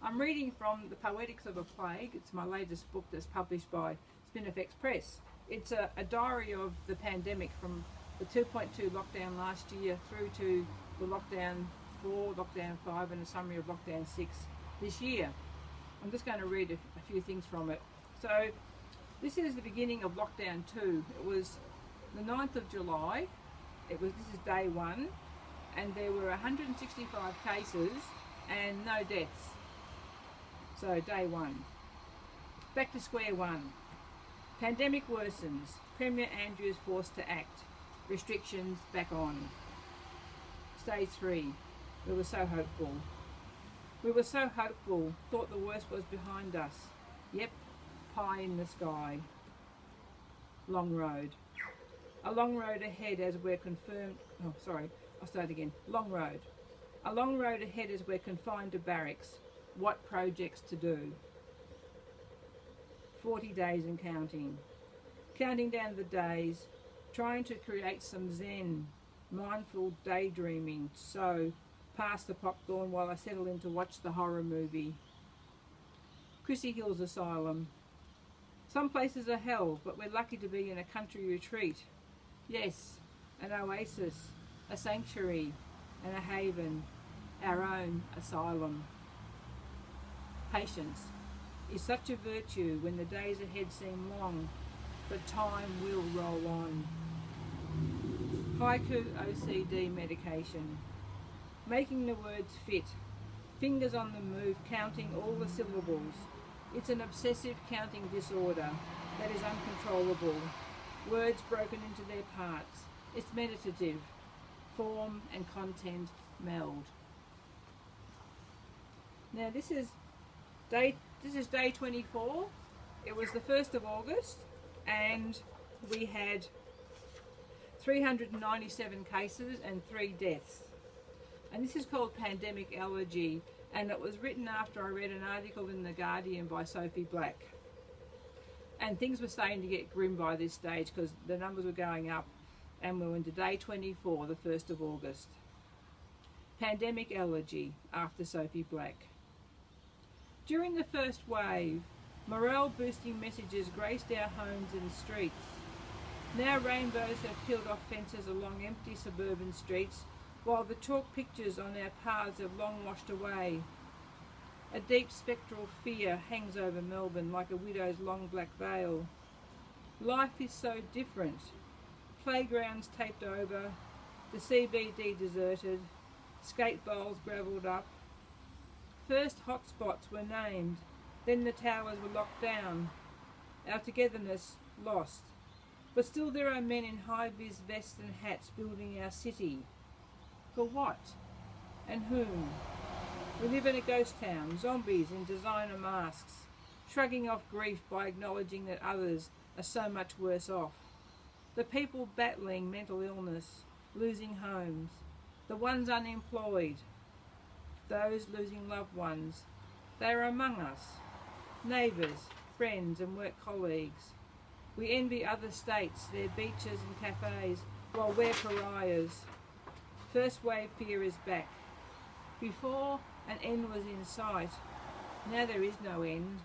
I'm reading from the Poetics of the Plague. It's my latest book that's published by Spinifex Press. It's a diary of the pandemic from the 2.2 lockdown last year through to the lockdown 4, lockdown 5 and a summary of lockdown 6 this year. I'm just going to read a few things from it. So this is the beginning of lockdown 2. It was the 9th of July. This is day 1, and there were 165 cases and no deaths. So day 1. Back to square 1. Pandemic worsens. Premier Andrews forced to act. Restrictions back on. Stage 3. We were so hopeful. We were so hopeful. Thought the worst was behind us. Yep. Pie in the sky. Long road. A long road ahead as we're confirmed. Oh, sorry. I'll start again. Long road. A long road ahead as we're confined to barracks. What projects to do? 40 days and counting. Counting down the days. Trying to create some zen. Mindful daydreaming. So, past the popcorn while I settle in to watch the horror movie. Chrissy Hills Asylum. Some places are hell, but we're lucky to be in a country retreat. Yes, an oasis, a sanctuary, and a haven, our own asylum. Patience is such a virtue when the days ahead seem long, but time will roll on. Haiku OCD medication. Making the words fit. Fingers on the move, counting all the syllables. It's an obsessive counting disorder that is uncontrollable. Words broken into their parts. It's meditative. Form and content meld. Now this is day 24. It was the 1st of August and we had 397 cases and 3 deaths. And this is called Pandemic Allergy, and it was written after I read an article in The Guardian by Sophie Black. And things were starting to get grim by this stage because the numbers were going up, and we were into day 24, the 1st of August. Pandemic Allergy, after Sophie Black. During the first wave, morale-boosting messages graced our homes and streets. Now rainbows have peeled off fences along empty suburban streets, while the chalk pictures on our paths have long washed away. A deep spectral fear hangs over Melbourne like a widow's long black veil. Life is so different. Playgrounds taped over, the CBD deserted, skate bowls gravelled up. First hotspots were named, then the towers were locked down. Our togetherness lost. But still there are men in high-vis vests and hats building our city. For what? And whom? We live in a ghost town, zombies in designer masks, shrugging off grief by acknowledging that others are so much worse off. The people battling mental illness, losing homes, the ones unemployed, those losing loved ones. They are among us, neighbours, friends and work colleagues. We envy other states, their beaches and cafes, while we're pariahs. First wave fear is back. Before, an end was in sight. Now there is no end.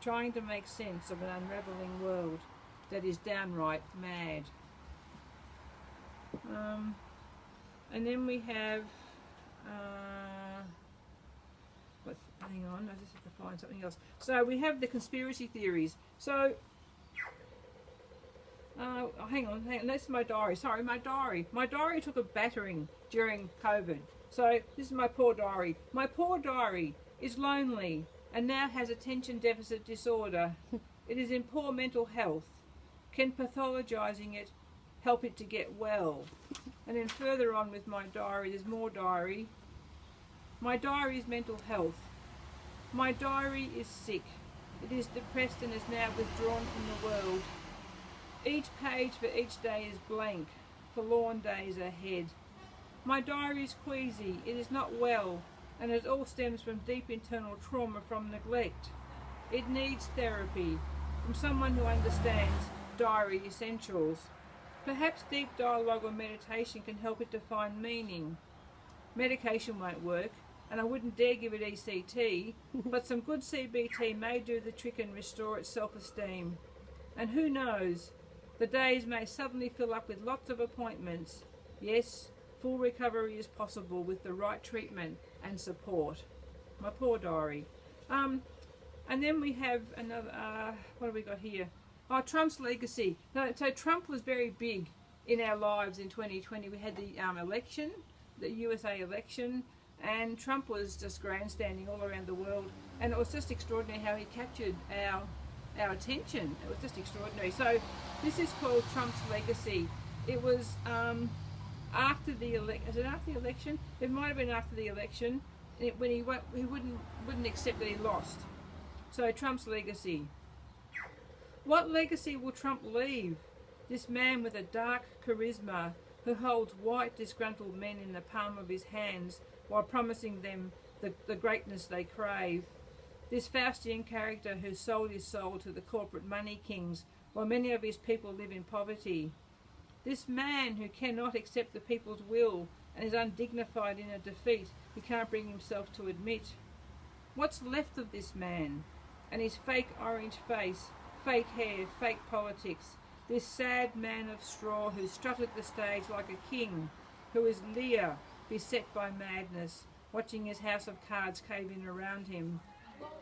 Trying to make sense of an unravelling world that is downright mad. And then we have... hang on, I just have to find something else. So we have the conspiracy theories. So... hang on, that's my diary. Sorry, my diary. My diary took a battering during COVID. So this is my poor diary. My poor diary is lonely and now has attention deficit disorder. It is in poor mental health. Can pathologizing it help it to get well? And then further on with my diary, there's more diary. My diary is mental health. My diary is sick. It is depressed and is now withdrawn from the world. Each page for each day is blank. Forlorn days ahead. My diary is queasy. It is not well, and it all stems from deep internal trauma from neglect. It needs therapy from someone who understands diary essentials. Perhaps deep dialogue or meditation can help it to find meaning. Medication won't work. and I wouldn't dare give it ECT, but some good CBT may do the trick and restore its self-esteem. And who knows, the days may suddenly fill up with lots of appointments. Yes, full recovery is possible with the right treatment and support. My poor diary. And then we have another, what have we got here? Oh, Trump's legacy. So Trump was very big in our lives in 2020. We had the election, the USA election, and Trump was just grandstanding all around the world. And it was just extraordinary how he captured our attention. It was just extraordinary. So this is called Trump's legacy. It was after the election. Is it after the election? It might have been after the election, when he wouldn't accept that he lost. So Trump's legacy. What legacy will Trump leave? This man with a dark charisma who holds white disgruntled men in the palm of his hands while promising them the greatness they crave. This Faustian character who sold his soul to the corporate money kings while many of his people live in poverty. This man who cannot accept the people's will and is undignified in a defeat he can't bring himself to admit. What's left of this man? And his fake orange face, fake hair, fake politics. This sad man of straw who strutted the stage like a king, who is Lear, beset by madness, watching his house of cards cave in around him.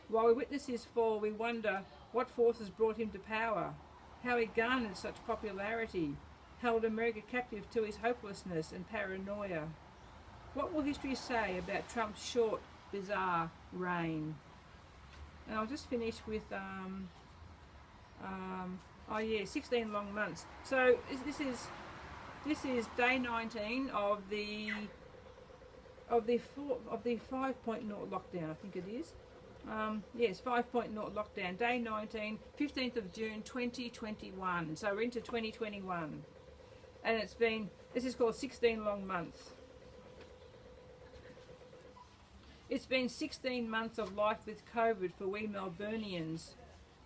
While we witness his fall, we wonder what forces brought him to power, how he garnered such popularity, held America captive to his hopelessness and paranoia. What will history say about Trump's short, bizarre reign? And I'll just finish with 16 long months. So this is day 19 of the 5.0 lockdown. I think it is. Yes, 5.0 lockdown. Day 19, 15th of June 2021. So we're into 2021, and this is called 16 long months. It's been 16 months of life with COVID for we Melburnians.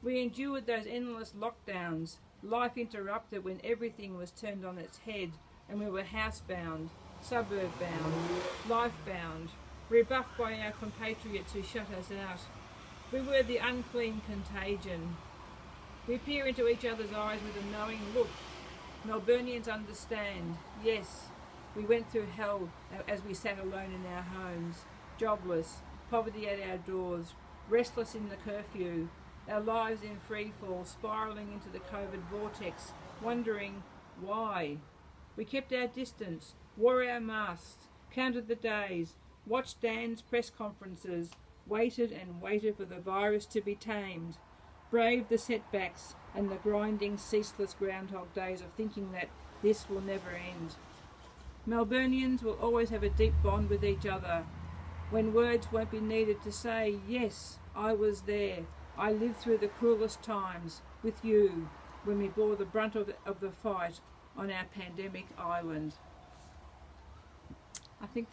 We endured those endless lockdowns, life interrupted when everything was turned on its head and we were housebound, suburb-bound, life-bound, rebuffed by our compatriots who shut us out. We were the unclean contagion. We peer into each other's eyes with a knowing look. Melburnians understand. Yes, we went through hell as we sat alone in our homes, jobless, poverty at our doors, restless in the curfew, our lives in free fall, spiralling into the COVID vortex, wondering why. We kept our distance, wore our masks, counted the days, watched Dan's press conferences, waited and waited for the virus to be tamed, braved the setbacks and the grinding, ceaseless groundhog days of thinking that this will never end. Melburnians will always have a deep bond with each other, when words won't be needed to say, yes, I was there. I lived through the cruelest times with you when we bore the brunt of the fight on our pandemic island. I think that